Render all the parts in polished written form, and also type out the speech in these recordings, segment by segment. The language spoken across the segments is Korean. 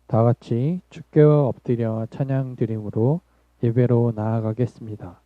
다 같이 주께 엎드려 찬양 드림으로 예배로 나아가겠습니다.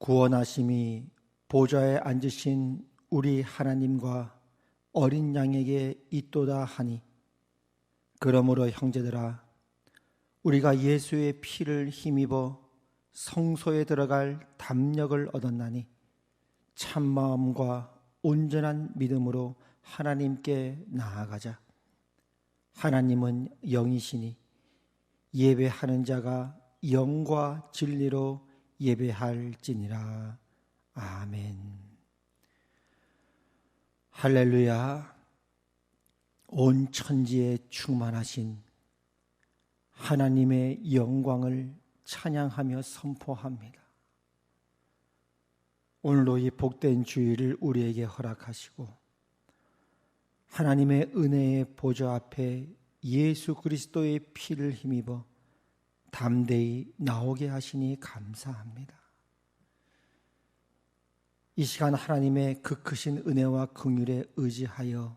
구원하심이 보좌에 앉으신 우리 하나님과 어린 양에게 있도다 하니, 그러므로 형제들아, 우리가 예수의 피를 힘입어 성소에 들어갈 담력을 얻었나니 참마음과 온전한 믿음으로 하나님께 나아가자. 하나님은 영이시니 예배하는 자가 영과 진리로 예배할지니라. 아멘. 할렐루야. 온 천지에 충만하신 하나님의 영광을 찬양하며 선포합니다. 오늘도 이 복된 주일을 우리에게 허락하시고 하나님의 은혜의 보좌 앞에 예수 그리스도의 피를 힘입어 담대히 나오게 하시니 감사합니다. 이 시간 하나님의 그 크신 은혜와 긍휼에 의지하여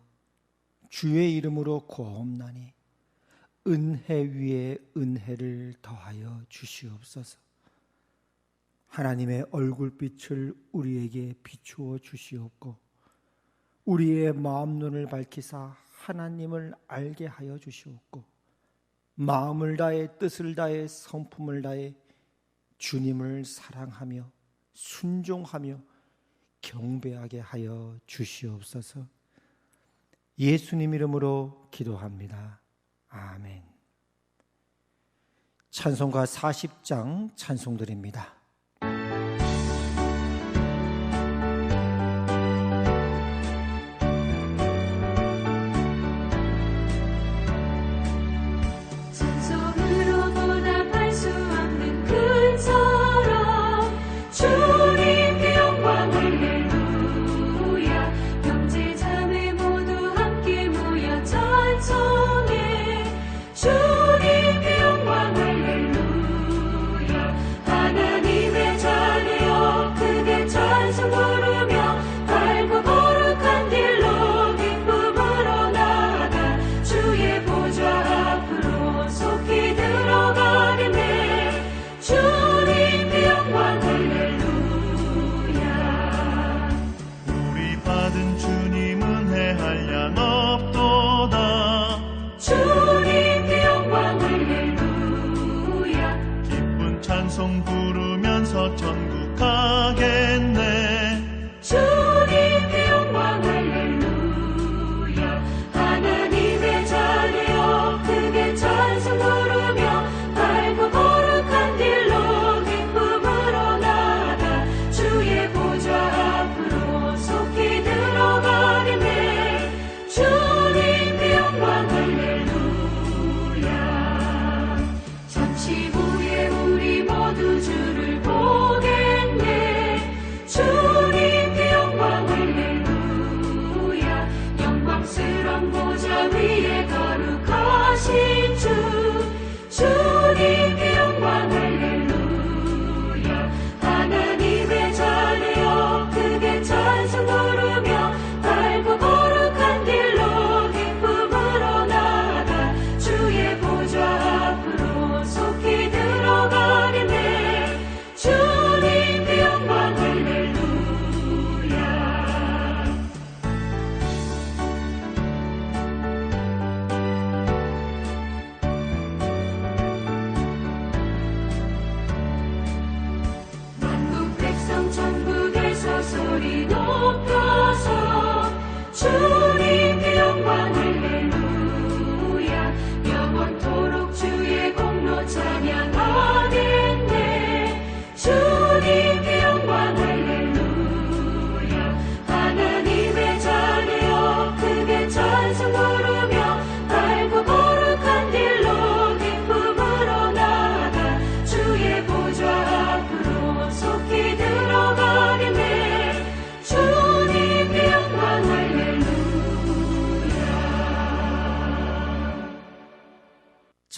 주의 이름으로 구하옵나니 은혜 위에 은혜를 더하여 주시옵소서. 하나님의 얼굴빛을 우리에게 비추어 주시옵고 우리의 마음 눈을 밝히사 하나님을 알게 하여 주시옵고 마음을 다해 뜻을 다해 성품을 다해 주님을 사랑하며 순종하며 경배하게 하여 주시옵소서. 예수님 이름으로 기도합니다. 아멘. 찬송가 40장 찬송드립니다. 찬송 부르면서 천국 가겠네.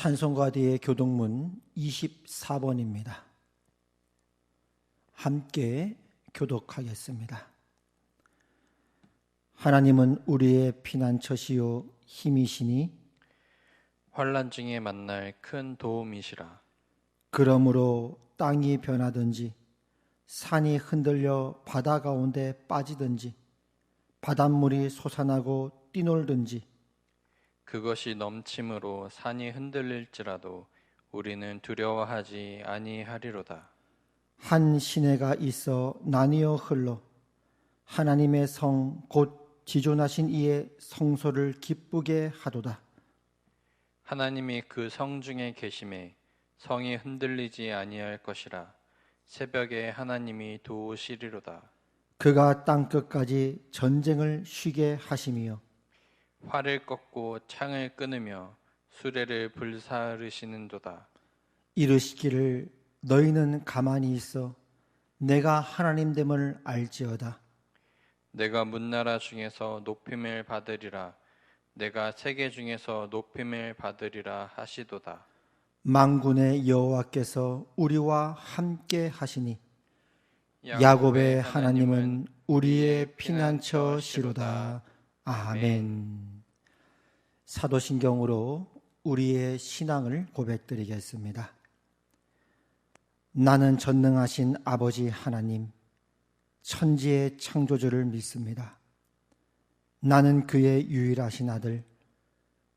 찬송가대의 교독문 24번입니다. 함께 교독하겠습니다. 하나님은 우리의 피난처시요 힘이시니 환난 중에 만날 큰 도움이시라. 그러므로 땅이 변하든지 산이 흔들려 바다 가운데 빠지든지 바닷물이 솟아나고 뛰놀든지 그것이 넘침으로 산이 흔들릴지라도 우리는 두려워하지 아니하리로다. 한 시내가 있어 나뉘어 흘러 하나님의 성 곧 지존하신 이의 성소를 기쁘게 하도다. 하나님이 그 성 중에 계심에 성이 흔들리지 아니할 것이라. 새벽에 하나님이 도우시리로다. 그가 땅끝까지 전쟁을 쉬게 하심이요 활을 꺾고 창을 끊으며 수레를 불사르시는도다. 이르시기를 너희는 가만히 있어 내가 하나님됨을 알지어다. 내가 문나라 중에서 높임을 받으리라. 내가 세계 중에서 높임을 받으리라 하시도다. 만군의 여호와께서 우리와 함께 하시니 야곱의 하나님은 우리의 피난처시로다. 아멘. 사도신경으로 우리의 신앙을 고백드리겠습니다. 나는 전능하신 아버지 하나님, 천지의 창조주를 믿습니다. 나는 그의 유일하신 아들,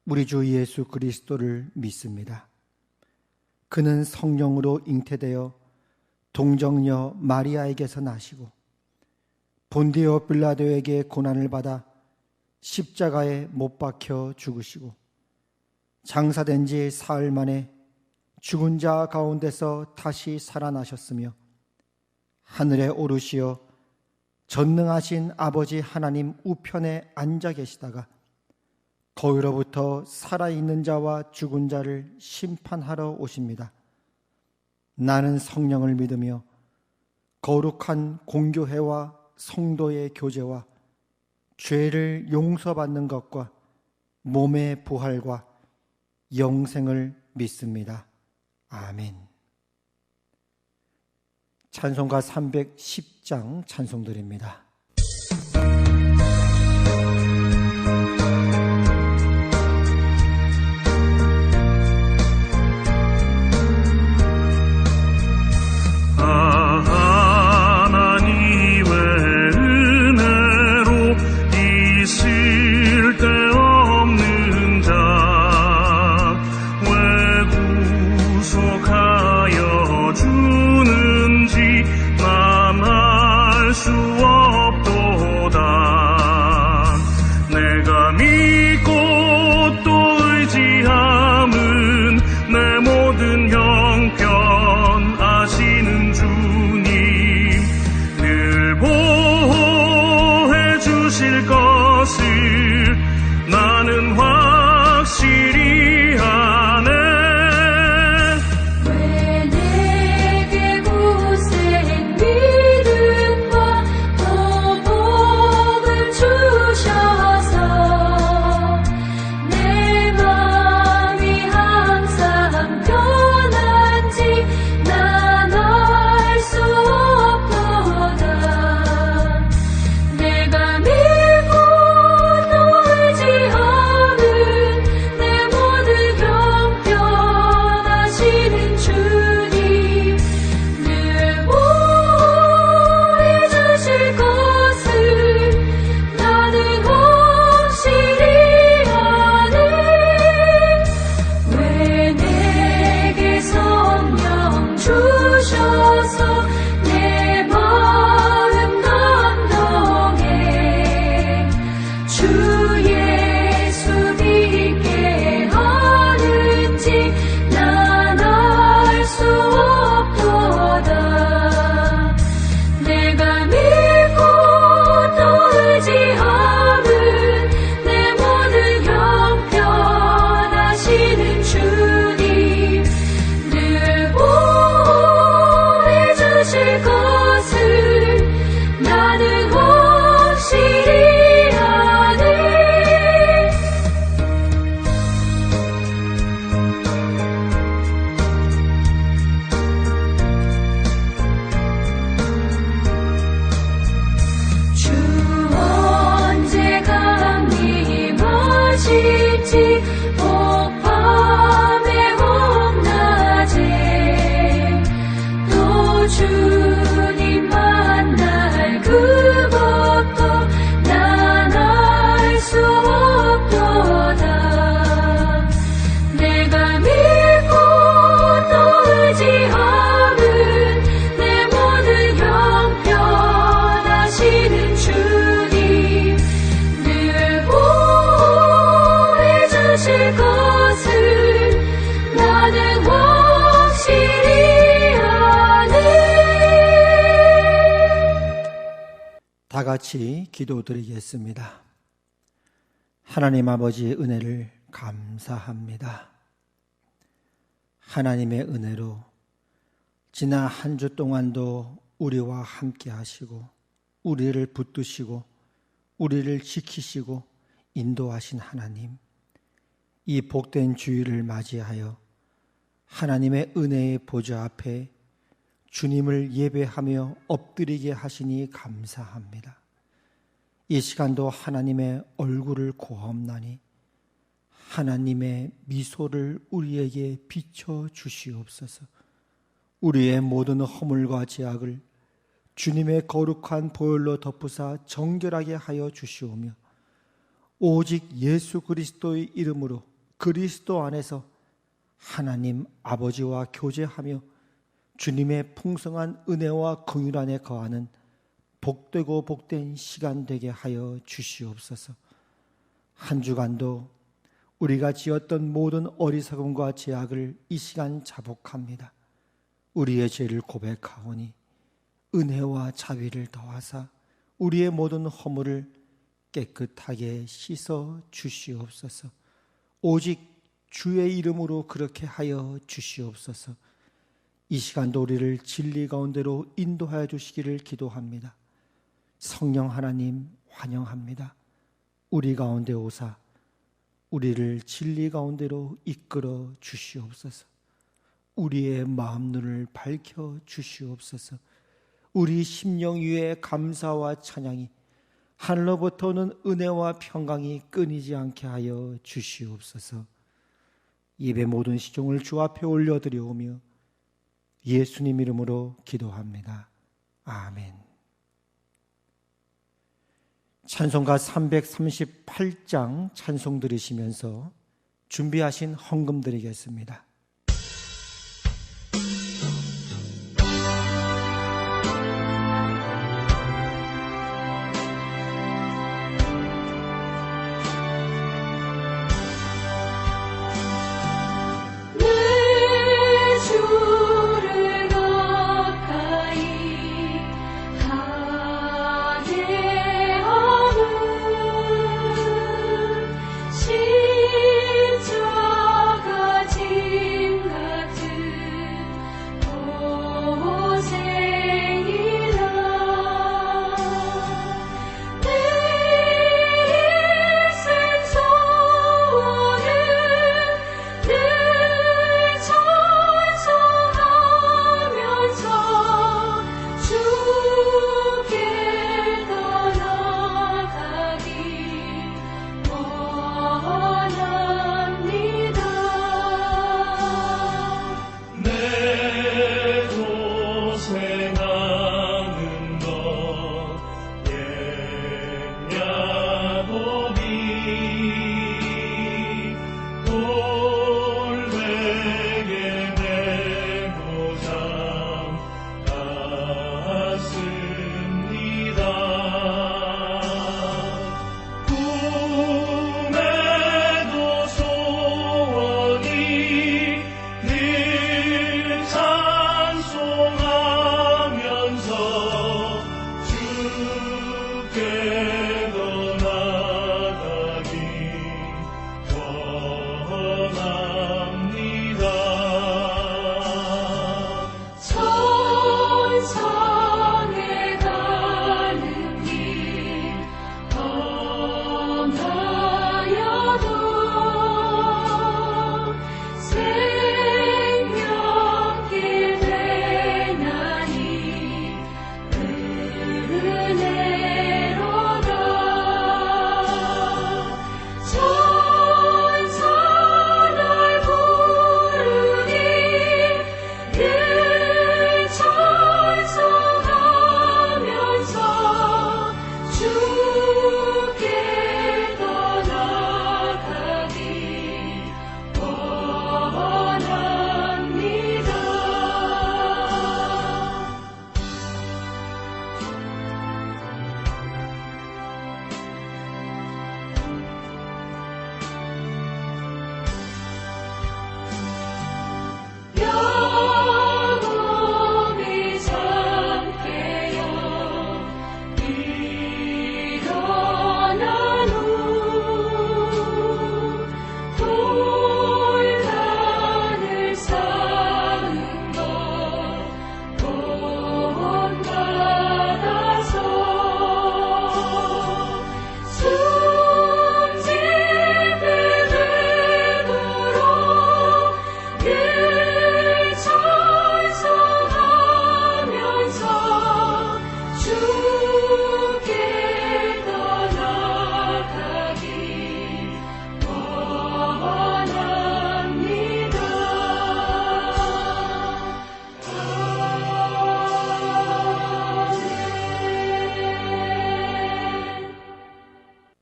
우리 주 예수 그리스도를 믿습니다. 그는 성령으로 잉태되어 동정녀 마리아에게서 나시고 본디오 빌라도에게 고난을 받아 십자가에 못 박혀 죽으시고 장사된 지 사흘 만에 죽은 자 가운데서 다시 살아나셨으며 하늘에 오르시어 전능하신 아버지 하나님 우편에 앉아 계시다가 거기로부터 살아있는 자와 죽은 자를 심판하러 오십니다. 나는 성령을 믿으며 거룩한 공교회와 성도의 교제와 죄를 용서받는 것과 몸의 부활과 영생을 믿습니다. 아멘. 찬송가 310장 찬송드립니다. 하나님의 은혜로 있을 데 없는 자 왜 구속하여 주는지 난 알 수 없 같이 기도드리겠습니다. 하나님 아버지의 은혜를 감사합니다. 하나님의 은혜로 지난 한 주 동안도 우리와 함께 하시고 우리를 붙드시고 우리를 지키시고 인도하신 하나님, 이 복된 주일을 맞이하여 하나님의 은혜의 보좌 앞에 주님을 예배하며 엎드리게 하시니 감사합니다. 이 시간도 하나님의 얼굴을 고하옵나니 하나님의 미소를 우리에게 비춰 주시옵소서. 우리의 모든 허물과 죄악을 주님의 거룩한 보혈로 덮으사 정결하게 하여 주시오며 오직 예수 그리스도의 이름으로 그리스도 안에서 하나님 아버지와 교제하며 주님의 풍성한 은혜와 긍휼 안에 거하는 복되고 복된 시간 되게 하여 주시옵소서. 한 주간도 우리가 지었던 모든 어리석음과 죄악을 이 시간 자복합니다. 우리의 죄를 고백하오니 은혜와 자비를 더하사 우리의 모든 허물을 깨끗하게 씻어 주시옵소서. 오직 주의 이름으로 그렇게 하여 주시옵소서. 이 시간도 우리를 진리 가운데로 인도하여 주시기를 기도합니다. 성령 하나님 환영합니다. 우리 가운데 오사 우리를 진리 가운데로 이끌어 주시옵소서. 우리의 마음 눈을 밝혀 주시옵소서. 우리 심령 위에 감사와 찬양이 하늘로부터 오는 은혜와 평강이 끊이지 않게 하여 주시옵소서. 예배 모든 시종을 주 앞에 올려드려오며 예수님 이름으로 기도합니다. 아멘. 찬송가 338장 찬송 들으시면서 준비하신 헌금 드리겠습니다. 십자가 지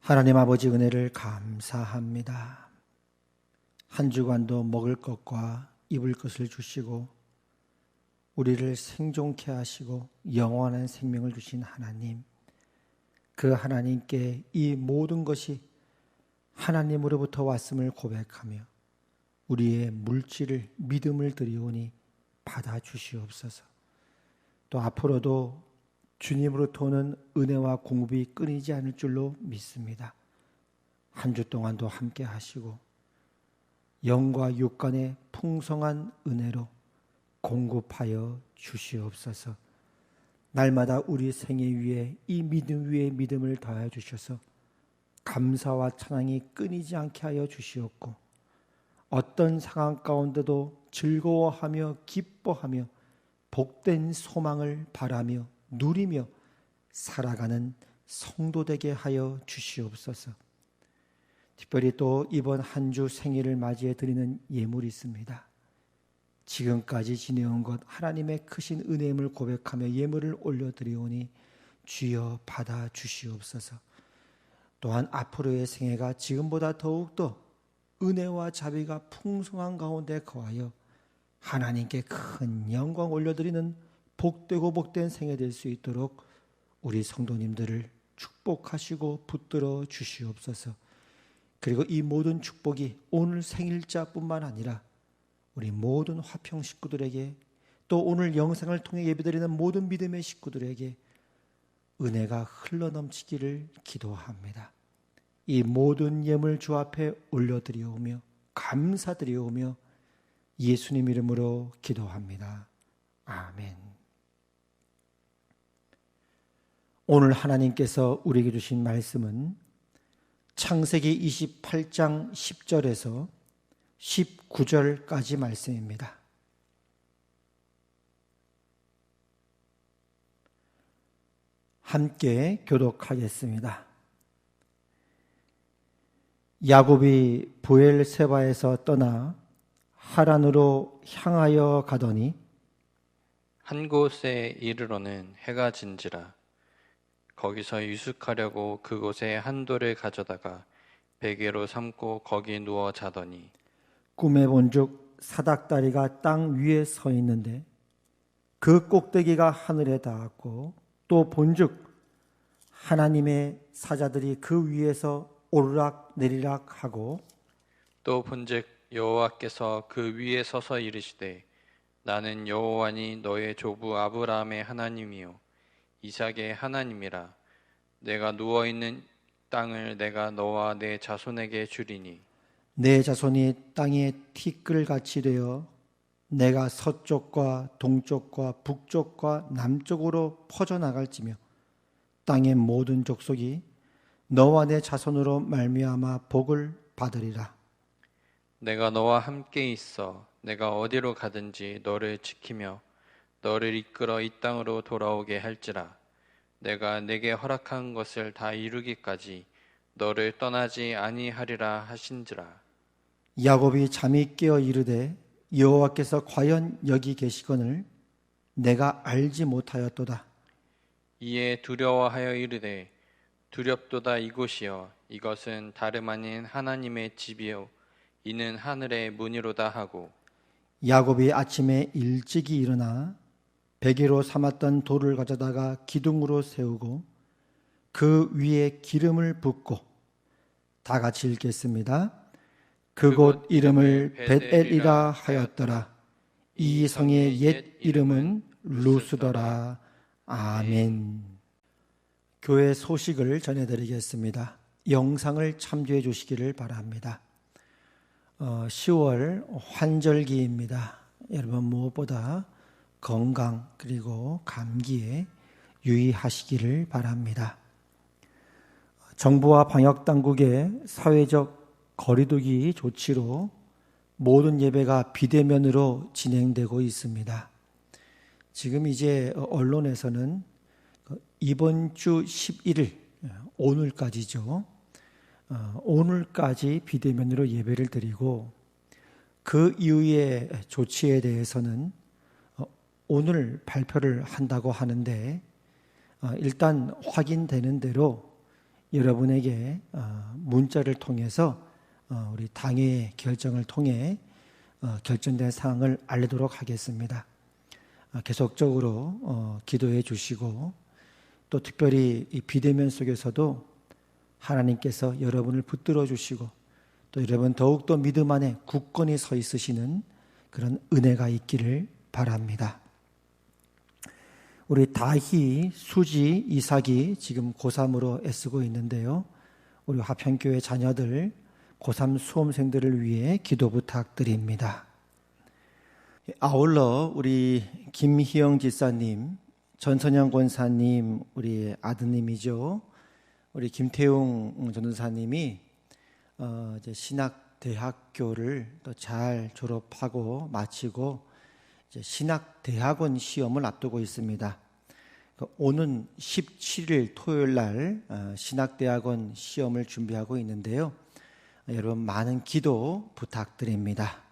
하나님 아버지 은혜를 감사합니다. 한 주간도 먹을 것과 입을 것을 주시고 우리를 생존케 하시고 영원한 생명을 주신 하나님, 그 하나님께 이 모든 것이 하나님으로부터 왔음을 고백하며 우리의 물질을 믿음을 드리오니 받아주시옵소서. 또 앞으로도 주님으로부터 오는 은혜와 공급이 끊이지 않을 줄로 믿습니다. 한 주 동안도 함께 하시고 영과 육간의 풍성한 은혜로 공급하여 주시옵소서. 날마다 우리 생애 위에 이 믿음 위에 믿음을 더하여 주셔서 감사와 찬양이 끊이지 않게 하여 주시옵고 어떤 상황 가운데도 즐거워하며 기뻐하며 복된 소망을 바라며 누리며 살아가는 성도 되게 하여 주시옵소서. 특별히 또 이번 한 주 생일을 맞이해 드리는 예물이 있습니다. 지금까지 지내온 것 하나님의 크신 은혜임을 고백하며 예물을 올려드리오니 주여 받아 주시옵소서. 또한 앞으로의 생애가 지금보다 더욱더 은혜와 자비가 풍성한 가운데 거하여 하나님께 큰 영광 올려드리는 복되고 복된 생애 될 수 있도록 우리 성도님들을 축복하시고 붙들어 주시옵소서. 그리고 이 모든 축복이 오늘 생일자뿐만 아니라 우리 모든 화평 식구들에게 또 오늘 영상을 통해 예배드리는 모든 믿음의 식구들에게 은혜가 흘러넘치기를 기도합니다. 이 모든 예물 주 앞에 올려드리오며 감사드리오며 예수님 이름으로 기도합니다. 아멘. 오늘 하나님께서 우리에게 주신 말씀은 창세기 28장 10절에서 19절까지 말씀입니다. 함께 교독하겠습니다. 야곱이 브엘세바에서 떠나 하란으로 향하여 가더니 한 곳에 이르러는 해가 진지라. 거기서 유숙하려고 그곳에 한 돌을 가져다가 베개로 삼고 거기 누워 자더니 꿈에 본즉 사닥다리가 땅 위에 서 있는데 그 꼭대기가 하늘에 닿았고 또 본즉 하나님의 사자들이 그 위에서 오르락 내리락 하고 또 본즉 여호와께서 그 위에 서서 이르시되 나는 여호와니 너의 조부 아브라함의 하나님이요 이삭의 하나님이라. 내가 누워있는 땅을 내가 너와 내 자손에게 주리니 내 자손이 땅의 티끌같이 되어 내가 서쪽과 동쪽과 북쪽과 남쪽으로 퍼져나갈지며 땅의 모든 족속이 너와 내 자손으로 말미암아 복을 받으리라. 내가 너와 함께 있어 내가 어디로 가든지 너를 지키며 너를 이끌어 이 땅으로 돌아오게 할지라. 내가 내게 허락한 것을 다 이루기까지 너를 떠나지 아니하리라 하신지라. 야곱이 잠이 깨어 이르되 여호와께서 과연 여기 계시거늘 내가 알지 못하였도다. 이에 두려워하여 이르되 두렵도다. 이곳이여 이것은 다름 아닌 하나님의 집이요 이는 하늘의 문이로다 하고 야곱이 아침에 일찍이 일어나 베개로 삼았던 돌을 가져다가 기둥으로 세우고 그 위에 기름을 붓고 다 같이 읽겠습니다. 그곳 이름을 벳엘이라 하였더라. 이 성의 옛 이름은 루스더라. 아멘. 교회 소식을 전해드리겠습니다. 영상을 참조해 주시기를 바랍니다. 10월 환절기입니다. 여러분 무엇보다 건강 그리고 감기에 유의하시기를 바랍니다. 정부와 방역당국의 사회적 거리두기 조치로 모든 예배가 비대면으로 진행되고 있습니다. 지금 이제 언론에서는 이번 주 11일 오늘까지죠. 오늘까지 비대면으로 예배를 드리고 그 이후의 조치에 대해서는 오늘 발표를 한다고 하는데 일단 확인되는 대로 여러분에게 문자를 통해서 우리 당회의 결정을 통해 결정된 사항을 알리도록 하겠습니다. 계속적으로 기도해 주시고 또 특별히 이 비대면 속에서도 하나님께서 여러분을 붙들어 주시고 또 여러분 더욱더 믿음 안에 굳건히 서 있으시는 그런 은혜가 있기를 바랍니다. 우리 다희, 수지, 이삭이 지금 고3으로 애쓰고 있는데요. 우리 화평교회 자녀들, 고3 수험생들을 위해 기도 부탁드립니다. 아울러 우리 김희영 지사님, 전선영 권사님, 우리 아드님이죠. 우리 김태웅 전도사님이 이제 신학대학교를 또 잘 졸업하고 마치고 이제 신학대학원 시험을 앞두고 있습니다. 오는 17일 토요일 날 신학대학원 시험을 준비하고 있는데요. 여러분 많은 기도 부탁드립니다.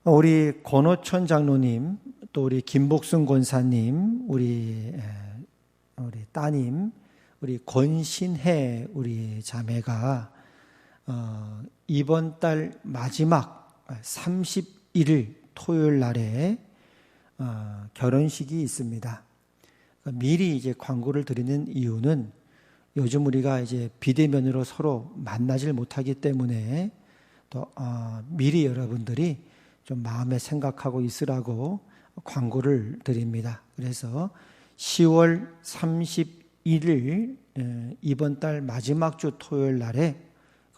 우리 권호천 장로님, 또 우리 김복순 권사님, 우리 따님, 우리 권신혜 우리 자매가 이번 달 마지막 31일 토요일 날에 결혼식이 있습니다. 미리 이제 광고를 드리는 이유는 요즘 우리가 이제 비대면으로 서로 만나질 못하기 때문에 또 미리 여러분들이 좀 마음에 생각하고 있으라고 광고를 드립니다. 그래서 10월 31일 이번 달 마지막 주 토요일 날에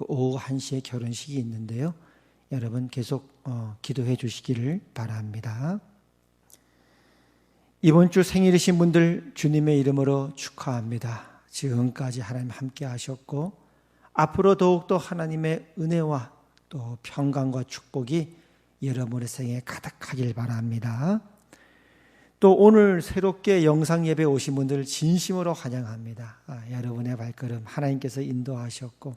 오후 1시에 결혼식이 있는데요. 여러분 계속 기도해 주시기를 바랍니다. 이번 주 생일이신 분들 주님의 이름으로 축하합니다. 지금까지 하나님 함께 하셨고 앞으로 더욱더 하나님의 은혜와 또 평강과 축복이 여러분의 생에 가득하길 바랍니다. 또 오늘 새롭게 영상 예배 오신 분들 진심으로 환영합니다. 여러분의 발걸음 하나님께서 인도하셨고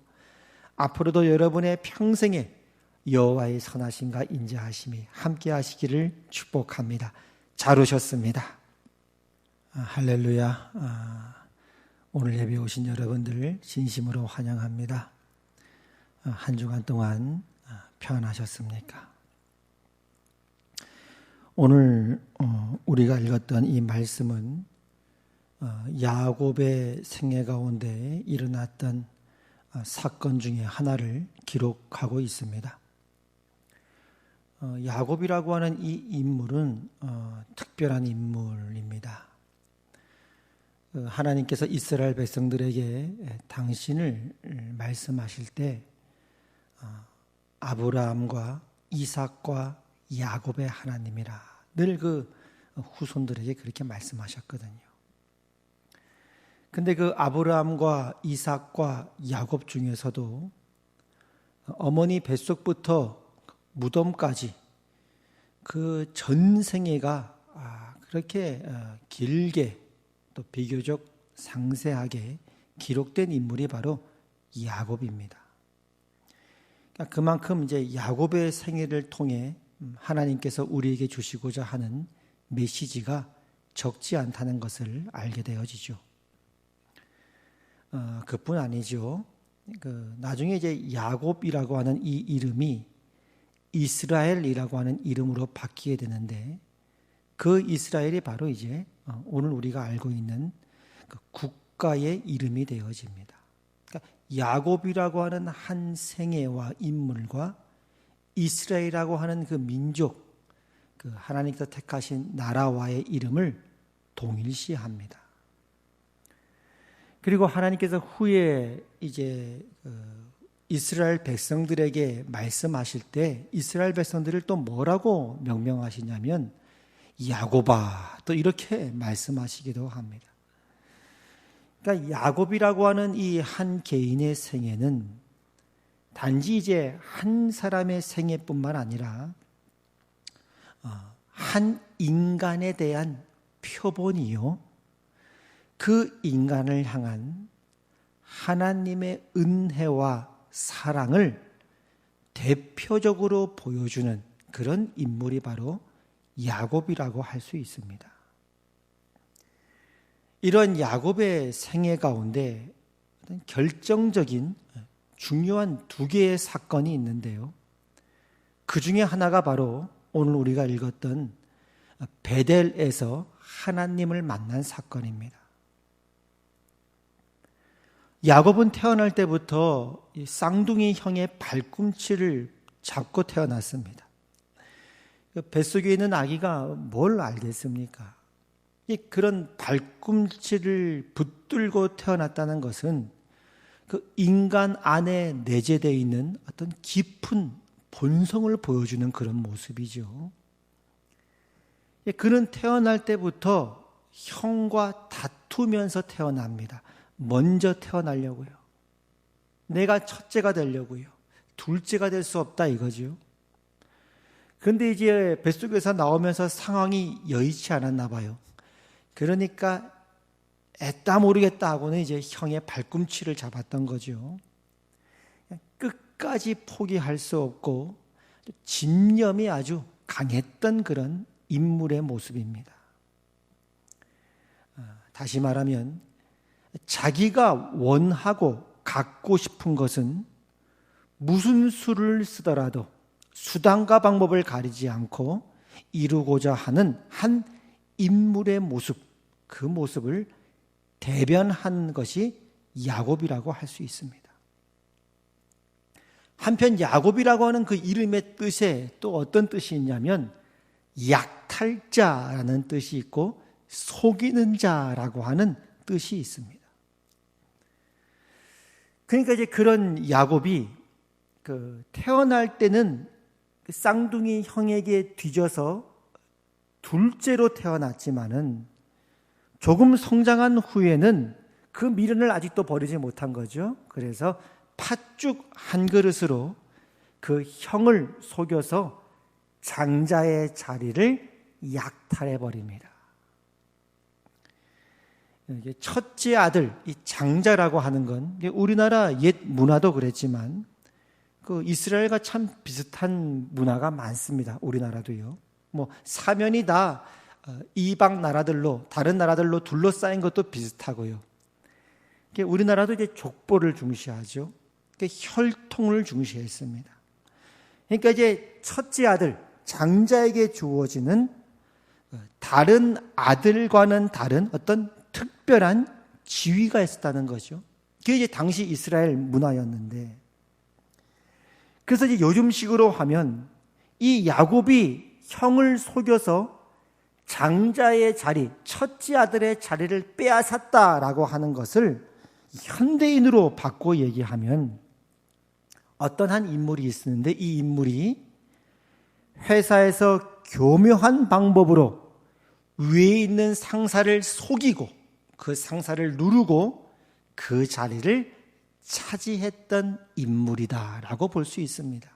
앞으로도 여러분의 평생에 여호와의 선하심과 인자하심이 함께 하시기를 축복합니다. 잘 오셨습니다. 할렐루야. 오늘 예배 오신 여러분들 진심으로 환영합니다. 한 주간 동안 평안하셨습니까? 오늘 우리가 읽었던 이 말씀은 야곱의 생애 가운데 일어났던 사건 중에 하나를 기록하고 있습니다. 야곱이라고 하는 이 인물은 특별한 인물입니다. 하나님께서 이스라엘 백성들에게 당신을 말씀하실 때 아브라함과 이삭과 야곱의 하나님이라 늘 그 후손들에게 그렇게 말씀하셨거든요. 근데 그 아브라함과 이삭과 야곱 중에서도 어머니 뱃속부터 무덤까지 그 전생애가 그렇게 길게 또 비교적 상세하게 기록된 인물이 바로 야곱입니다. 그러니까 그만큼 이제 야곱의 생애를 통해 하나님께서 우리에게 주시고자 하는 메시지가 적지 않다는 것을 알게 되어지죠. 그뿐 아니죠. 나중에 이제 야곱이라고 하는 이 이름이 이스라엘이라고 하는 이름으로 바뀌게 되는데 그 이스라엘이 바로 이제 오늘 우리가 알고 있는 그 국가의 이름이 되어집니다. 그러니까 야곱이라고 하는 한 생애와 인물과 이스라엘이라고 하는 그 민족, 그 하나님께서 택하신 나라와의 이름을 동일시합니다. 그리고 하나님께서 후에 이제 이스라엘 백성들에게 말씀하실 때 이스라엘 백성들을 또 뭐라고 명명하시냐면 야곱아 또 이렇게 말씀하시기도 합니다. 그러니까 야곱이라고 하는 이 한 개인의 생애는 단지 이제 한 사람의 생애뿐만 아니라 한 인간에 대한 표본이요. 그 인간을 향한 하나님의 은혜와 사랑을 대표적으로 보여주는 그런 인물이 바로 야곱이라고 할 수 있습니다. 이런 야곱의 생애 가운데 어떤 결정적인 중요한 두 개의 사건이 있는데요. 그 중에 하나가 바로 오늘 우리가 읽었던 베델에서 하나님을 만난 사건입니다. 야곱은 태어날 때부터 이 쌍둥이 형의 발꿈치를 잡고 태어났습니다. 뱃속에 있는 아기가 뭘 알겠습니까? 그런 발꿈치를 붙들고 태어났다는 것은 그 인간 안에 내재되어 있는 어떤 깊은 본성을 보여주는 그런 모습이죠. 그는 태어날 때부터 형과 다투면서 태어납니다. 먼저 태어나려고요. 내가 첫째가 되려고요. 둘째가 될 수 없다 이거죠. 그런데 이제 뱃속에서 나오면서 상황이 여의치 않았나 봐요. 그러니까 애따 모르겠다 하고는 이제 형의 발꿈치를 잡았던 거죠. 끝까지 포기할 수 없고 집념이 아주 강했던 그런 인물의 모습입니다. 다시 말하면 자기가 원하고 갖고 싶은 것은 무슨 수를 쓰더라도 수단과 방법을 가리지 않고 이루고자 하는 한 인물의 모습, 그 모습을 대변한 것이 야곱이라고 할 수 있습니다. 한편 야곱이라고 하는 그 이름의 뜻에 또 어떤 뜻이 있냐면 약탈자라는 뜻이 있고 속이는 자라고 하는 뜻이 있습니다. 그러니까 이제 그런 야곱이 태어날 때는 그 쌍둥이 형에게 뒤져서 둘째로 태어났지만은 조금 성장한 후에는 그 미련을 아직도 버리지 못한 거죠. 그래서 팥죽 한 그릇으로 그 형을 속여서 장자의 자리를 약탈해 버립니다. 첫째 아들, 이 장자라고 하는 건 우리나라 옛 문화도 그랬지만 그 이스라엘과 참 비슷한 문화가 많습니다. 우리나라도요. 뭐 사면이 다 이방 나라들로, 다른 나라들로 둘러싸인 것도 비슷하고요. 우리나라도 이제 족보를 중시하죠. 혈통을 중시했습니다. 그러니까 이제 첫째 아들 장자에게 주어지는 다른 아들과는 다른 어떤 특별한 지위가 있었다는 거죠. 그게 이제 당시 이스라엘 문화였는데, 그래서 이제 요즘식으로 하면 이 야곱이 형을 속여서 장자의 자리, 첫째 아들의 자리를 빼앗았다라고 하는 것을 현대인으로 바꿔 얘기하면 어떤 한 인물이 있었는데, 이 인물이 회사에서 교묘한 방법으로 위에 있는 상사를 속이고 그 상사를 누르고 그 자리를 차지했던 인물이다라고 볼 수 있습니다.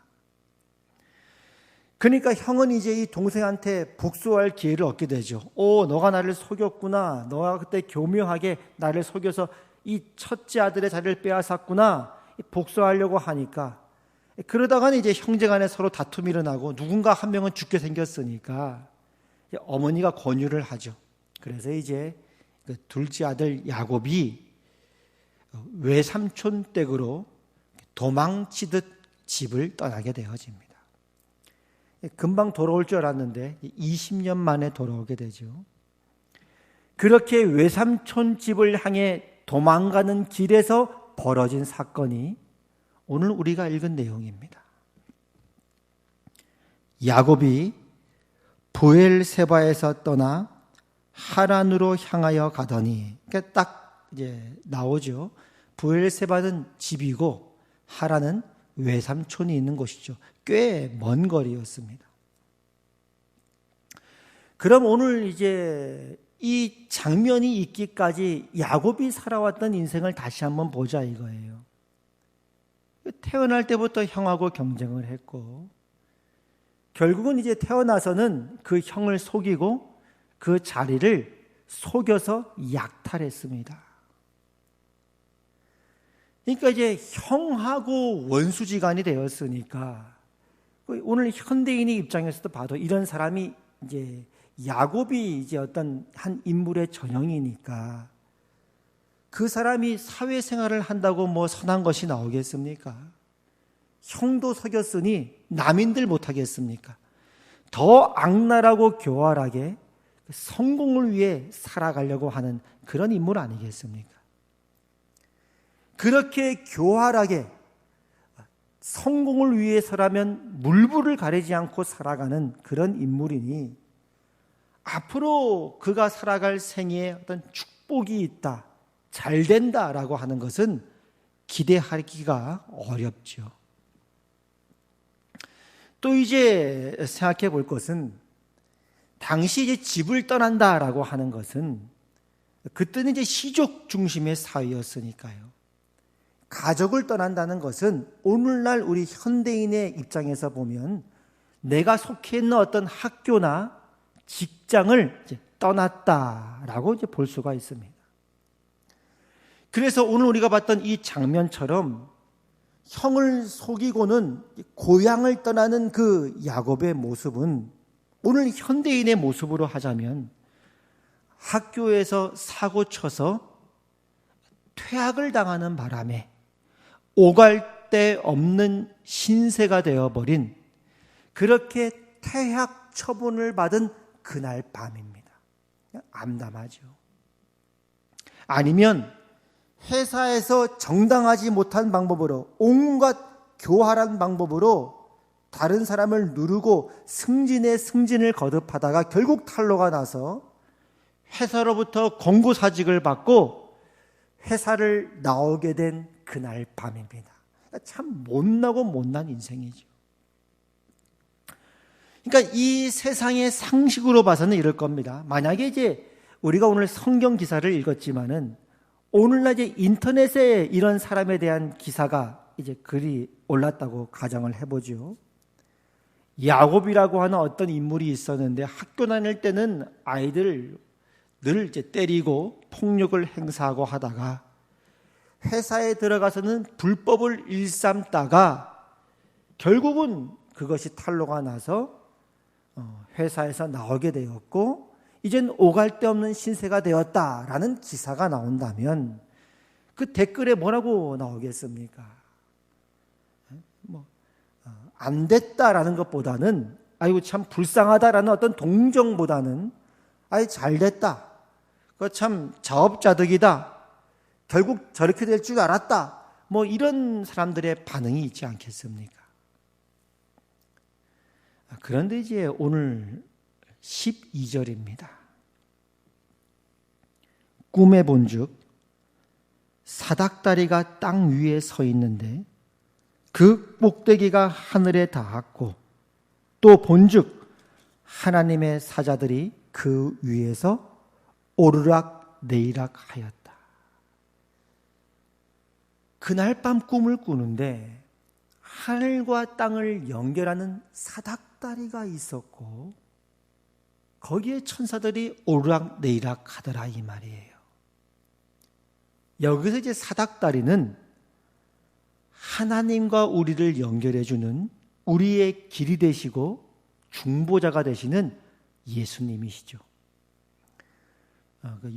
그러니까 형은 이제 이 동생한테 복수할 기회를 얻게 되죠. 너가 나를 속였구나. 너가 그때 교묘하게 나를 속여서 이 첫째 아들의 자리를 빼앗았구나. 복수하려고 하니까, 그러다가는 이제 형제간에 서로 다툼이 일어나고 누군가 한 명은 죽게 생겼으니까 어머니가 권유를 하죠. 그래서 이제 그 둘째 아들 야곱이 외삼촌 댁으로 도망치듯 집을 떠나게 되어집니다. 금방 돌아올 줄 알았는데 20년 만에 돌아오게 되죠. 그렇게 외삼촌 집을 향해 도망가는 길에서 벌어진 사건이 오늘 우리가 읽은 내용입니다. 야곱이 브엘세바에서 떠나 하란으로 향하여 가더니, 그러니까 딱 이제 나오죠. 브엘세바는 집이고 하란은 외삼촌이 있는 곳이죠. 꽤 먼 거리였습니다. 그럼 오늘 이제 이 장면이 있기까지 야곱이 살아왔던 인생을 다시 한번 보자 이거예요. 태어날 때부터 형하고 경쟁을 했고, 결국은 이제 태어나서는 그 형을 속이고 그 자리를 속여서 약탈했습니다. 그러니까 이제 형하고 원수지간이 되었으니까 오늘 현대인의 입장에서도 봐도 이런 사람이 이제 야곱이 이제 어떤 한 인물의 전형이니까 그 사람이 사회생활을 한다고 뭐 선한 것이 나오겠습니까? 형도 속였으니 남인들 못하겠습니까? 더 악랄하고 교활하게 성공을 위해 살아가려고 하는 그런 인물 아니겠습니까? 그렇게 교활하게 성공을 위해서라면 물불을 가리지 않고 살아가는 그런 인물이니 앞으로 그가 살아갈 생애에 어떤 축복이 있다, 잘 된다라고 하는 것은 기대하기가 어렵죠. 또 이제 생각해 볼 것은 당시 이제 집을 떠난다라고 하는 것은 그때는 이제 시족 중심의 사회였으니까요. 가족을 떠난다는 것은 오늘날 우리 현대인의 입장에서 보면 내가 속해 있는 어떤 학교나 직장을 이제 떠났다라고 이제 볼 수가 있습니다. 그래서 오늘 우리가 봤던 이 장면처럼 형을 속이고는 고향을 떠나는 그 야곱의 모습은 오늘 현대인의 모습으로 하자면 학교에서 사고 쳐서 퇴학을 당하는 바람에 오갈 데 없는 신세가 되어버린 그렇게 퇴학 처분을 받은 그날 밤입니다. 암담하죠. 아니면 회사에서 정당하지 못한 방법으로 온갖 교활한 방법으로 다른 사람을 누르고 승진에 승진을 거듭하다가 결국 탄로가 나서 회사로부터 공고사직을 받고 회사를 나오게 된 그날 밤입니다. 참 못나고 못난 인생이죠. 그러니까 이 세상의 상식으로 봐서는 이럴 겁니다. 만약에 이제 우리가 오늘 성경 기사를 읽었지만은 오늘날 이제 인터넷에 이런 사람에 대한 기사가 이제 글이 올랐다고 가정을 해보죠. 야곱이라고 하는 어떤 인물이 있었는데 학교 다닐 때는 아이들 늘 이제 때리고 폭력을 행사하고 하다가 회사에 들어가서는 불법을 일삼다가 결국은 그것이 탄로가 나서 회사에서 나오게 되었고 이젠 오갈 데 없는 신세가 되었다라는 기사가 나온다면 그 댓글에 뭐라고 나오겠습니까? 안 됐다라는 것보다는 아이고 참 불쌍하다라는 어떤 동정보다는 아이 잘 됐다. 그거 참 자업자득이다. 결국 저렇게 될 줄 알았다. 뭐 이런 사람들의 반응이 있지 않겠습니까? 그런데 이제 오늘 12절입니다. 꿈에 본즉 사닥다리가 땅 위에 서 있는데 그 꼭대기가 하늘에 닿았고 또 본즉 하나님의 사자들이 그 위에서 오르락 내리락 하였다. 그날 밤 꿈을 꾸는데 하늘과 땅을 연결하는 사닥다리가 있었고 거기에 천사들이 오르락 내리락 하더라 이 말이에요. 여기서 이제 사닥다리는 하나님과 우리를 연결해 주는 우리의 길이 되시고 중보자가 되시는 예수님이시죠.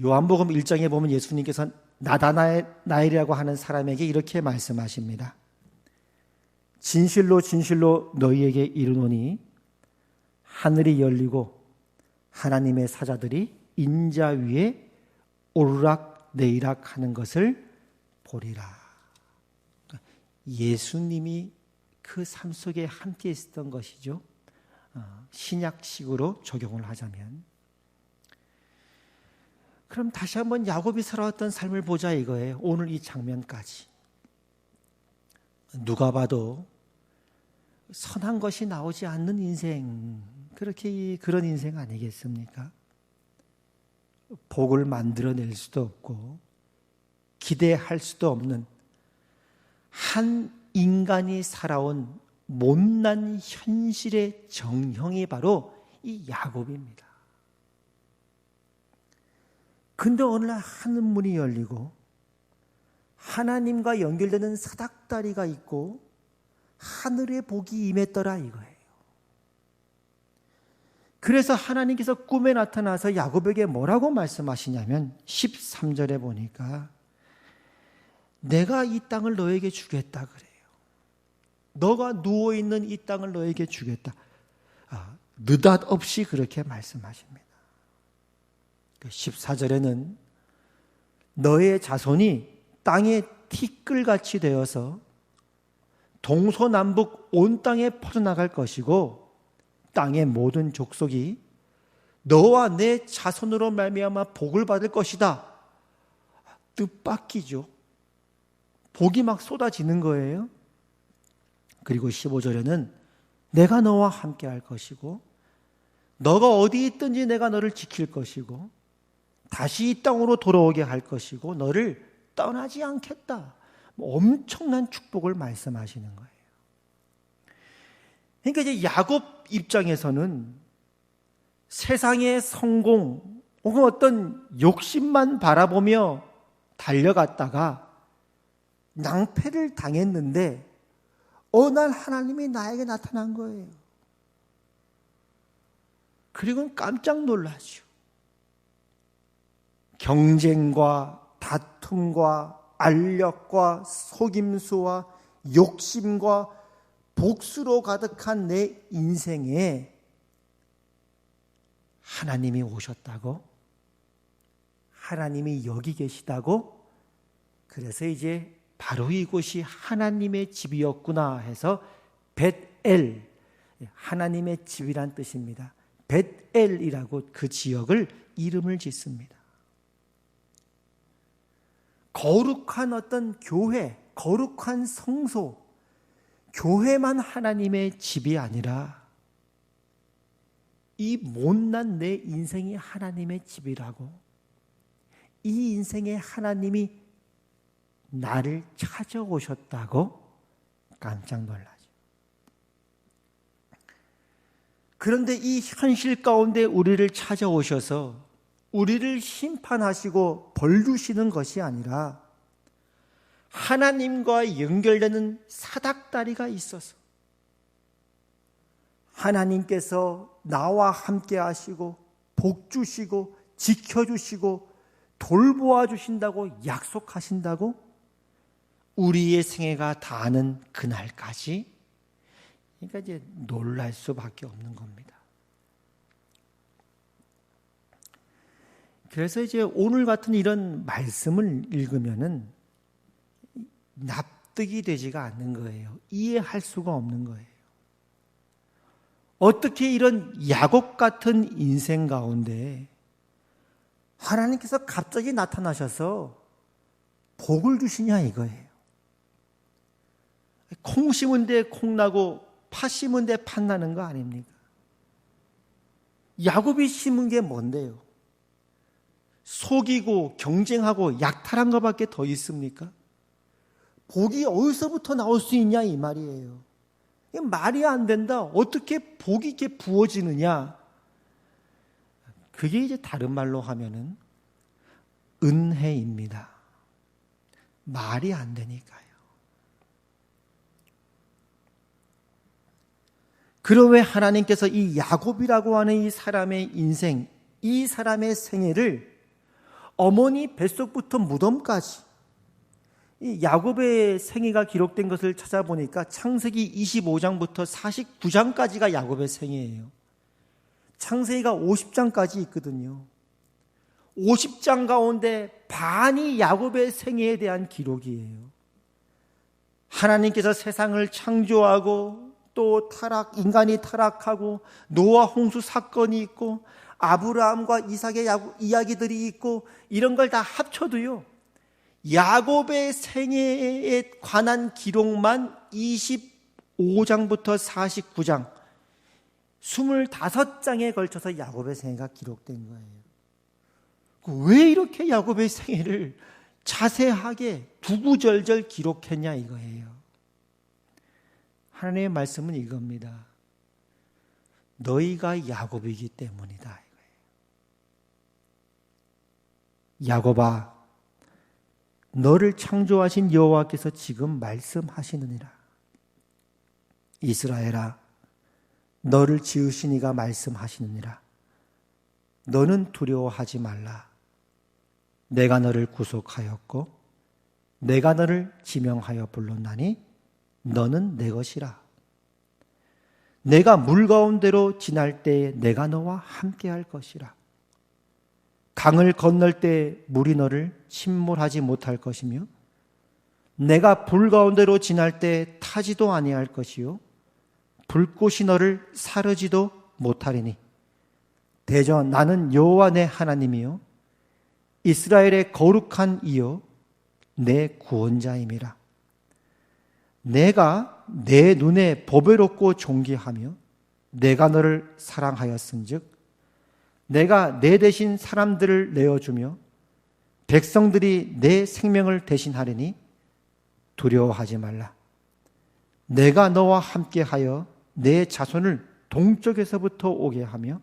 요한복음 1장에 보면 예수님께서 나다나엘이라고 하는 사람에게 이렇게 말씀하십니다. 진실로 진실로 너희에게 이르노니 하늘이 열리고 하나님의 사자들이 인자 위에 오르락 내리락 하는 것을 보리라. 예수님이 그 삶 속에 함께 있었던 것이죠. 신약식으로 적용을 하자면. 그럼 다시 한번 야곱이 살아왔던 삶을 보자 이거예요. 오늘 이 장면까지. 누가 봐도 선한 것이 나오지 않는 인생, 그런 인생 아니겠습니까? 복을 만들어낼 수도 없고 기대할 수도 없는 한 인간이 살아온 못난 현실의 정형이 바로 이 야곱입니다. 근데 어느 날 하늘문이 열리고 하나님과 연결되는 사닥다리가 있고 하늘의 복이 임했더라 이거예요. 그래서 하나님께서 꿈에 나타나서 야곱에게 뭐라고 말씀하시냐면 13절에 보니까 내가 이 땅을 너에게 주겠다 그래요. 너가 누워있는 이 땅을 너에게 주겠다. 느닷없이 그렇게 말씀하십니다. 14절에는 너의 자손이 땅에 티끌같이 되어서 동서남북 온 땅에 퍼져나갈 것이고 땅의 모든 족속이 너와 내 자손으로 말미암아 복을 받을 것이다. 뜻밖이죠. 복이 막 쏟아지는 거예요. 그리고 15절에는 내가 너와 함께 할 것이고 너가 어디 있든지 내가 너를 지킬 것이고 다시 이 땅으로 돌아오게 할 것이고 너를 떠나지 않겠다. 엄청난 축복을 말씀하시는 거예요. 그러니까 이제 야곱 입장에서는 세상의 성공 혹은 어떤 욕심만 바라보며 달려갔다가 낭패를 당했는데 어느 날 하나님이 나에게 나타난 거예요. 그리고는 깜짝 놀라죠. 경쟁과 다툼과 알력과 속임수와 욕심과 복수로 가득한 내 인생에 하나님이 오셨다고, 하나님이 여기 계시다고, 그래서 이제 바로 이곳이 하나님의 집이었구나 해서 벳엘, 하나님의 집이란 뜻입니다. 벳엘이라고 그 지역을 이름을 짓습니다. 거룩한 어떤 교회, 거룩한 성소, 교회만 하나님의 집이 아니라 이 못난 내 인생이 하나님의 집이라고, 이 인생에 하나님이 나를 찾아오셨다고 깜짝 놀라죠. 그런데 이 현실 가운데 우리를 찾아오셔서 우리를 심판하시고 벌 주시는 것이 아니라 하나님과 연결되는 사닥다리가 있어서 하나님께서 나와 함께 하시고 복 주시고 지켜주시고 돌보아 주신다고 약속하신다고 우리의 생애가 다하는 그날까지, 그러니까 이제 놀랄 수밖에 없는 겁니다. 그래서 이제 오늘 같은 이런 말씀을 읽으면은 납득이 되지가 않는 거예요. 이해할 수가 없는 거예요. 어떻게 이런 야곱 같은 인생 가운데 하나님께서 갑자기 나타나셔서 복을 주시냐 이거예요. 콩 심은 데 콩 나고 팥 심은 데 팥 나는 거 아닙니까? 야곱이 심은 게 뭔데요? 속이고 경쟁하고 약탈한 것밖에 더 있습니까? 복이 어디서부터 나올 수 있냐 이 말이에요. 이게 말이 안 된다. 어떻게 복이 이렇게 부어지느냐? 그게 이제 다른 말로 하면은 은혜입니다. 말이 안 되니까요. 그럼 왜 하나님께서 이 야곱이라고 하는 이 사람의 인생, 이 사람의 생애를 어머니 뱃속부터 무덤까지, 이 야곱의 생애가 기록된 것을 찾아보니까 창세기 25장부터 49장까지가 야곱의 생애예요. 창세기가 50장까지 있거든요. 50장 가운데 반이 야곱의 생애에 대한 기록이에요. 하나님께서 세상을 창조하고 또 인간이 타락하고 노아 홍수 사건이 있고 아브라함과 이삭의 이야기들이 있고 이런 걸 다 합쳐도요, 야곱의 생애에 관한 기록만 25장부터 49장 25장에 걸쳐서 야곱의 생애가 기록된 거예요. 왜 이렇게 야곱의 생애를 자세하게 구구절절 기록했냐 이거예요. 하나님의 말씀은 이겁니다. 너희가 야곱이기 때문이다 이거예요. 야곱아, 너를 창조하신 여호와께서 지금 말씀하시느니라. 이스라엘아, 너를 지으신 이가 말씀하시느니라. 너는 두려워하지 말라. 내가 너를 구속하였고 내가 너를 지명하여 불렀나니 너는 내 것이라. 내가 물 가운데로 지날 때에 내가 너와 함께할 것이라. 강을 건널 때 물이 너를 침몰하지 못할 것이며 내가 불 가운데로 지날 때 타지도 아니할 것이요 불꽃이 너를 사르지도 못하리니 대저 나는 여호와 내 하나님이요 이스라엘의 거룩한 이요 내 구원자임이라. 내가 내 눈에 보배롭고 존귀하며 내가 너를 사랑하였은즉 내가 내 대신 사람들을 내어주며 백성들이 내 생명을 대신하리니 두려워하지 말라. 내가 너와 함께하여 내 자손을 동쪽에서부터 오게 하며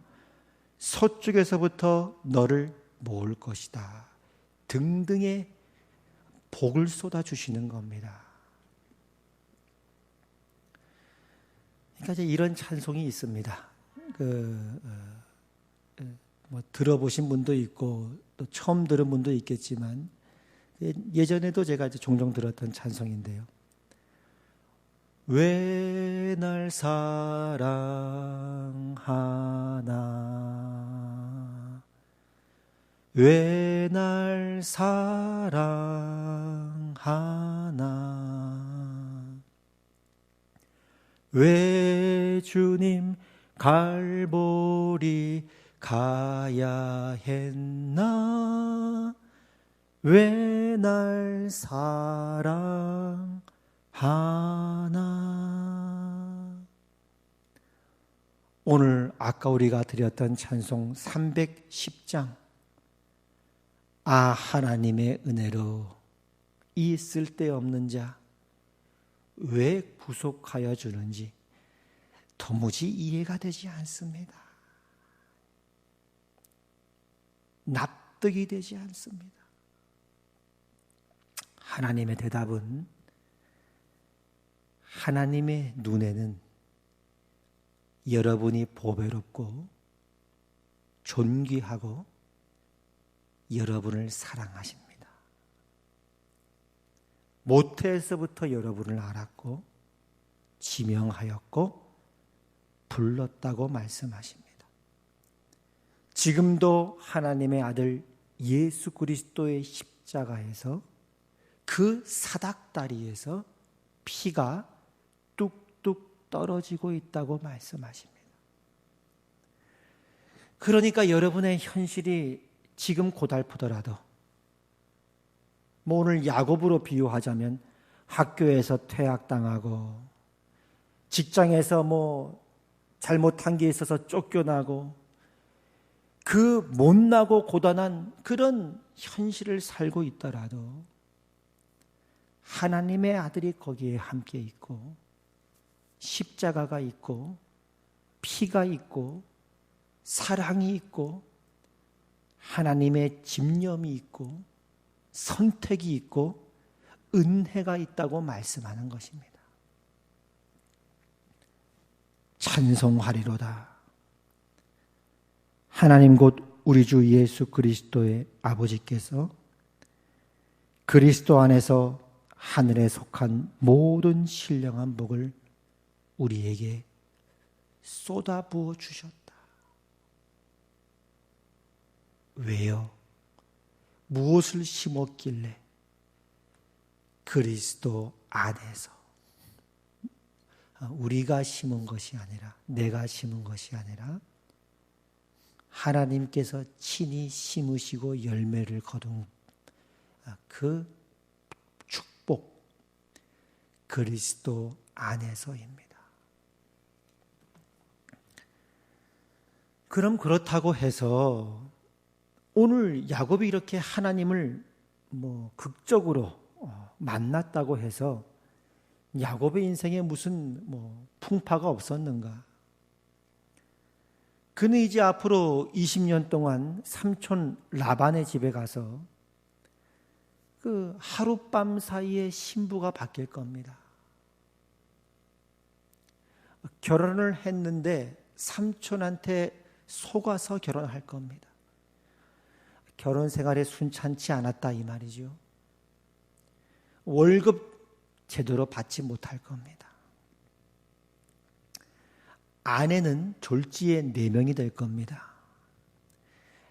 서쪽에서부터 너를 모을 것이다. 등등의 복을 쏟아주시는 겁니다. 그러니까 이제 이런 찬송이 있습니다. 들어보신 분도 있고 또 처음 들은 분도 있겠지만 예전에도 제가 이제 종종 들었던 찬송인데요. 왜 날 사랑하나 왜 날 사랑하나 왜 주님 갈보리 가야 했나 왜 날 사랑하나. 오늘 아까 우리가 드렸던 찬송 310장 아 하나님의 은혜로 이 쓸데없는 자 왜 구속하여 주는지 도무지 이해가 되지 않습니다. 납득이 되지 않습니다. 하나님의 대답은 하나님의 눈에는 여러분이 보배롭고 존귀하고 여러분을 사랑하십니다. 모태에서부터 여러분을 알았고 지명하였고 불렀다고 말씀하십니다. 지금도 하나님의 아들 예수 그리스도의 십자가에서 그 사닥다리에서 피가 뚝뚝 떨어지고 있다고 말씀하십니다. 그러니까 여러분의 현실이 지금 고달프더라도 오늘 야곱으로 비유하자면 학교에서 퇴학당하고 직장에서 잘못한 게 있어서 쫓겨나고 그 못나고 고단한 그런 현실을 살고 있더라도 하나님의 아들이 거기에 함께 있고 십자가가 있고 피가 있고 사랑이 있고 하나님의 집념이 있고 선택이 있고 은혜가 있다고 말씀하는 것입니다. 찬송하리로다. 하나님 곧 우리 주 예수 그리스도의 아버지께서 그리스도 안에서 하늘에 속한 모든 신령한 복을 우리에게 쏟아부어 주셨다. 왜요? 무엇을 심었길래? 그리스도 안에서. 우리가 심은 것이 아니라, 내가 심은 것이 아니라 하나님께서 친히 심으시고 열매를 거둔 그 축복, 그리스도 안에서입니다. 그럼 그렇다고 해서 오늘 야곱이 이렇게 하나님을 극적으로 만났다고 해서 야곱의 인생에 무슨 풍파가 없었는가? 그는 이제 앞으로 20년 동안 삼촌 라반의 집에 가서 그 하룻밤 사이에 신부가 바뀔 겁니다. 결혼을 했는데 삼촌한테 속아서 결혼할 겁니다. 결혼 생활에 순찬치 않았다 이 말이죠. 월급 제대로 받지 못할 겁니다. 아내는 졸지에 4명이 될 겁니다.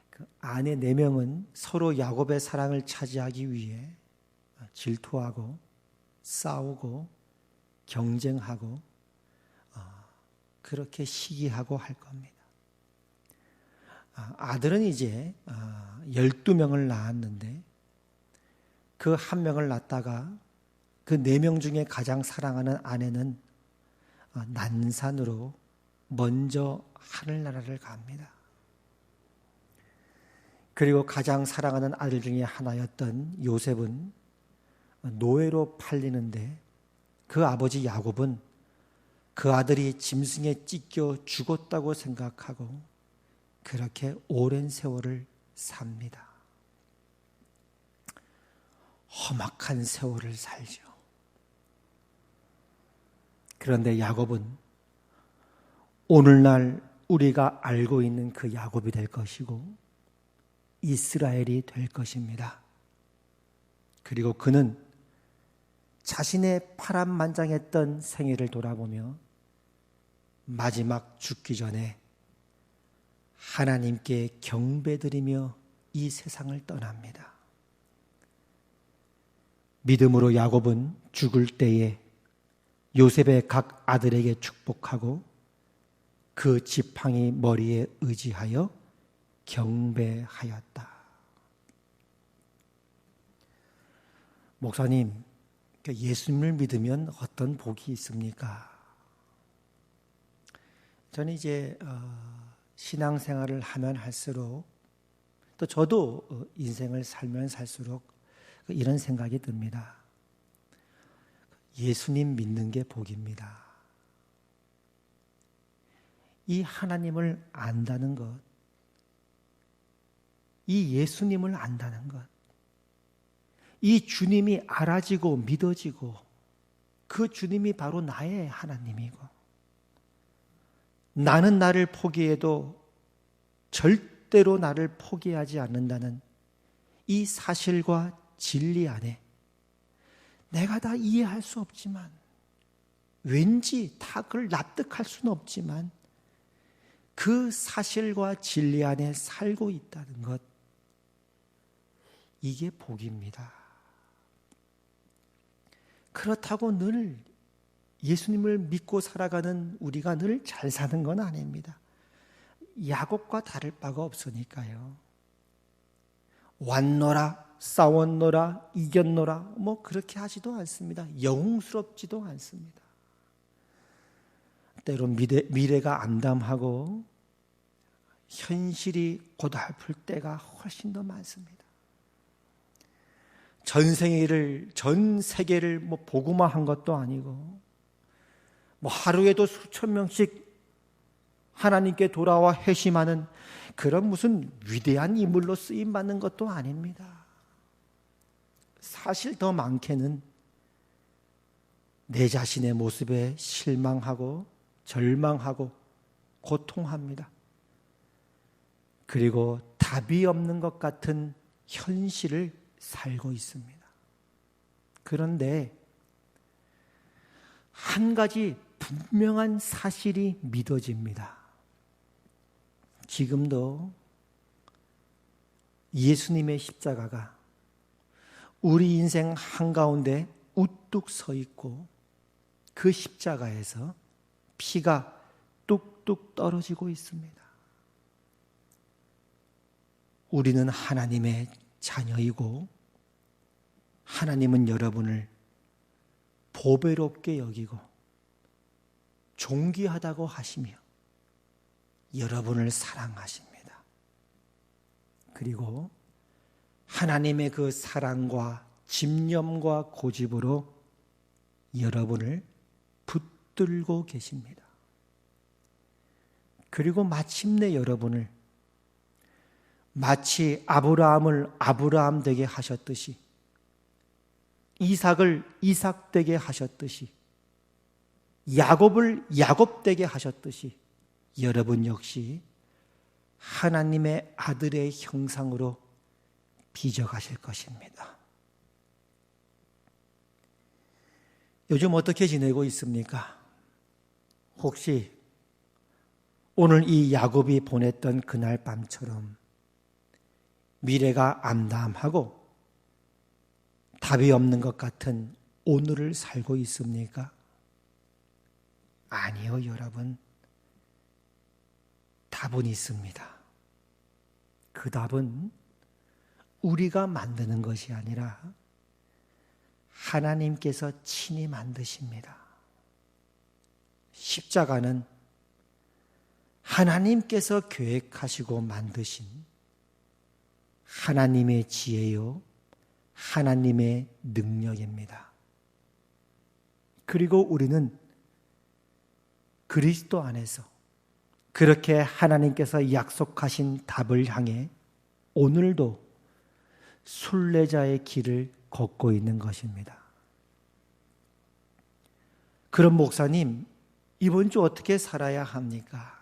그 아내 4명은 서로 야곱의 사랑을 차지하기 위해 질투하고 싸우고 경쟁하고 그렇게 시기하고 할 겁니다. 아들은 이제 12명을 낳았는데 그 1명을 낳다가 그 4명 중에 가장 사랑하는 아내는 난산으로 먼저 하늘나라를 갑니다. 그리고 가장 사랑하는 아들 중에 하나였던 요셉은 노예로 팔리는데 그 아버지 야곱은 그 아들이 짐승에 찢겨 죽었다고 생각하고 그렇게 오랜 세월을 삽니다. 험악한 세월을 살죠. 그런데 야곱은 오늘날 우리가 알고 있는 그 야곱이 될 것이고 이스라엘이 될 것입니다. 그리고 그는 자신의 파란만장했던 생애를 돌아보며 마지막 죽기 전에 하나님께 경배드리며 이 세상을 떠납니다. 믿음으로 야곱은 죽을 때에 요셉의 각 아들에게 축복하고 그 지팡이 머리에 의지하여 경배하였다. 목사님, 예수님을 믿으면 어떤 복이 있습니까? 저는 이제 신앙생활을 하면 할수록 또 저도 인생을 살면 살수록 이런 생각이 듭니다. 예수님 믿는 게 복입니다. 이 하나님을 안다는 것, 이 예수님을 안다는 것, 이 주님이 알아지고 믿어지고 그 주님이 바로 나의 하나님이고 나는 나를 포기해도 절대로 나를 포기하지 않는다는 이 사실과 진리 안에 내가 다 이해할 수 없지만 왠지 다 그걸 납득할 수는 없지만 그 사실과 진리 안에 살고 있다는 것, 이게 복입니다. 그렇다고 늘 예수님을 믿고 살아가는 우리가 늘 잘 사는 건 아닙니다. 야곱과 다를 바가 없으니까요. 왔노라, 싸웠노라, 이겼노라 뭐 그렇게 하지도 않습니다. 영웅스럽지도 않습니다. 때로 미래가 암담하고 현실이 고달플 때가 훨씬 더 많습니다. 전 세계를 뭐 복음화한 것도 아니고 뭐 하루에도 수천 명씩 하나님께 돌아와 회심하는 그런 무슨 위대한 인물로 쓰임 받는 것도 아닙니다. 사실 더 많게는 내 자신의 모습에 실망하고 절망하고 고통합니다. 그리고 답이 없는 것 같은 현실을 살고 있습니다. 그런데 한 가지 분명한 사실이 믿어집니다. 지금도 예수님의 십자가가 우리 인생 한가운데 우뚝 서 있고 그 십자가에서 피가 뚝뚝 떨어지고 있습니다. 우리는 하나님의 자녀이고 하나님은 여러분을 보배롭게 여기고 존귀하다고 하시며 여러분을 사랑하십니다. 그리고 하나님의 그 사랑과 집념과 고집으로 여러분을 붙들고 계십니다. 그리고 마침내 여러분을 마치 아브라함을 아브라함 되게 하셨듯이 이삭을 이삭 되게 하셨듯이 야곱을 야곱 되게 하셨듯이 여러분 역시 하나님의 아들의 형상으로 빚어가실 것입니다. 요즘 어떻게 지내고 있습니까? 혹시 오늘 이 야곱이 보냈던 그날 밤처럼 미래가 암담하고 답이 없는 것 같은 오늘을 살고 있습니까? 아니요, 여러분. 답은 있습니다. 그 답은 우리가 만드는 것이 아니라 하나님께서 친히 만드십니다. 십자가는 하나님께서 계획하시고 만드신 하나님의 지혜요, 하나님의 능력입니다. 그리고 우리는 그리스도 안에서 그렇게 하나님께서 약속하신 답을 향해 오늘도 순례자의 길을 걷고 있는 것입니다. 그럼 목사님, 이번 주 어떻게 살아야 합니까?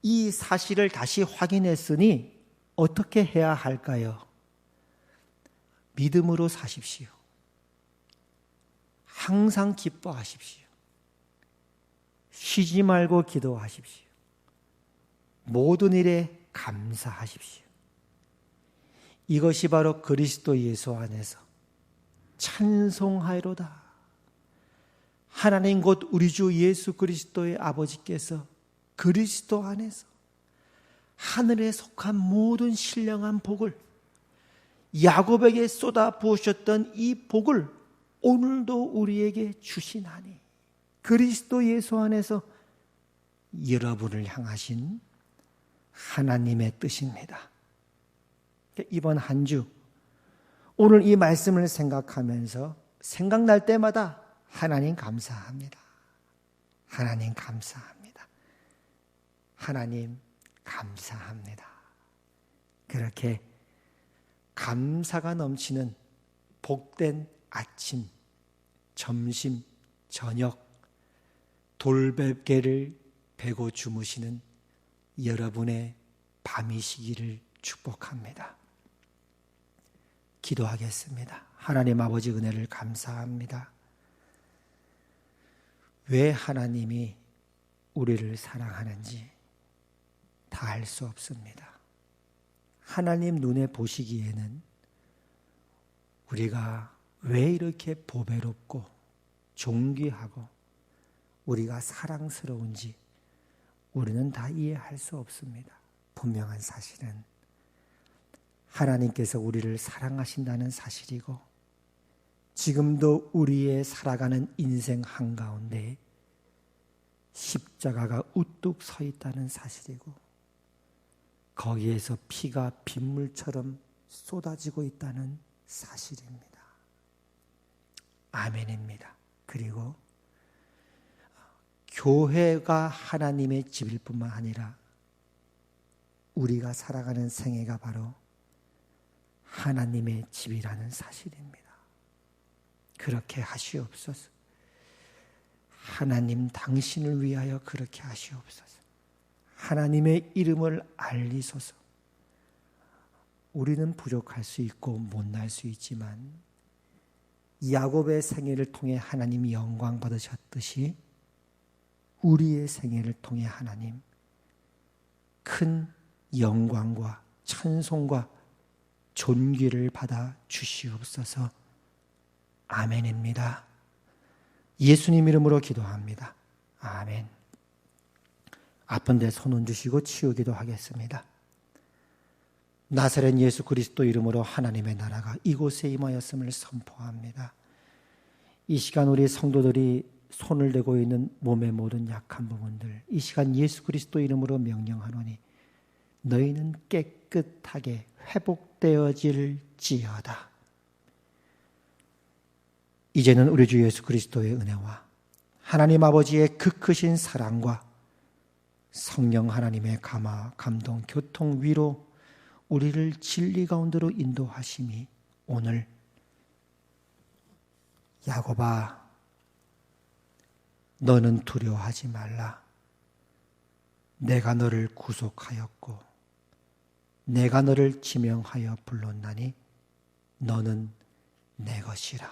이 사실을 다시 확인했으니 어떻게 해야 할까요? 믿음으로 사십시오. 항상 기뻐하십시오. 쉬지 말고 기도하십시오. 모든 일에 감사하십시오. 이것이 바로 그리스도 예수 안에서 찬송하리로다. 하나님 곧 우리 주 예수 그리스도의 아버지께서 그리스도 안에서 하늘에 속한 모든 신령한 복을 야곱에게 쏟아 부으셨던 이 복을 오늘도 우리에게 주시나니 그리스도 예수 안에서 여러분을 향하신 하나님의 뜻입니다. 이번 한 주 오늘 이 말씀을 생각하면서 생각날 때마다 하나님 감사합니다. 하나님 감사합니다. 하나님 감사합니다. 그렇게 감사가 넘치는 복된 아침, 점심, 저녁 돌베개를 베고 주무시는 여러분의 밤이시기를 축복합니다. 기도하겠습니다. 하나님 아버지 은혜를 감사합니다. 왜 하나님이 우리를 사랑하는지 다 알 수 없습니다. 하나님 눈에 보시기에는 우리가 왜 이렇게 보배롭고 존귀하고 우리가 사랑스러운지 우리는 다 이해할 수 없습니다. 분명한 사실은 하나님께서 우리를 사랑하신다는 사실이고 지금도 우리의 살아가는 인생 한가운데 십자가가 우뚝 서 있다는 사실이고 거기에서 피가 빗물처럼 쏟아지고 있다는 사실입니다. 아멘입니다. 그리고 교회가 하나님의 집일 뿐만 아니라 우리가 살아가는 생애가 바로 하나님의 집이라는 사실입니다. 그렇게 하시옵소서. 하나님 당신을 위하여 그렇게 하시옵소서. 하나님의 이름을 알리소서. 우리는 부족할 수 있고 못날 수 있지만 야곱의 생애를 통해 하나님 영광 받으셨듯이 우리의 생애를 통해 하나님 큰 영광과 찬송과 존귀를 받아 주시옵소서. 아멘입니다. 예수님 이름으로 기도합니다. 아멘. 아픈 데 손 얹으시고 치우기도 하겠습니다. 나사렛 예수 그리스도 이름으로 하나님의 나라가 이곳에 임하였음을 선포합니다. 이 시간 우리 성도들이 손을 대고 있는 몸의 모든 약한 부분들 이 시간 예수 그리스도 이름으로 명령하노니 너희는 깨끗하게 회복되어질지어다. 이제는 우리 주 예수 그리스도의 은혜와 하나님 아버지의 그 크신 사랑과 성령 하나님의 감화, 감동, 교통, 위로 우리를 진리 가운데로 인도하심이 오늘 야곱아 너는 두려워하지 말라. 내가 너를 구속하였고 내가 너를 지명하여 불렀나니 너는 내 것이라.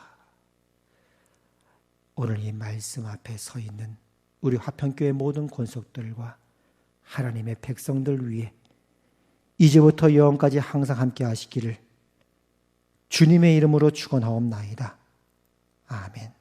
오늘 이 말씀 앞에 서 있는 우리 화평교회 모든 권속들과 하나님의 백성들 위해 이제부터 영원까지 항상 함께 하시기를 주님의 이름으로 축원하옵나이다. 아멘.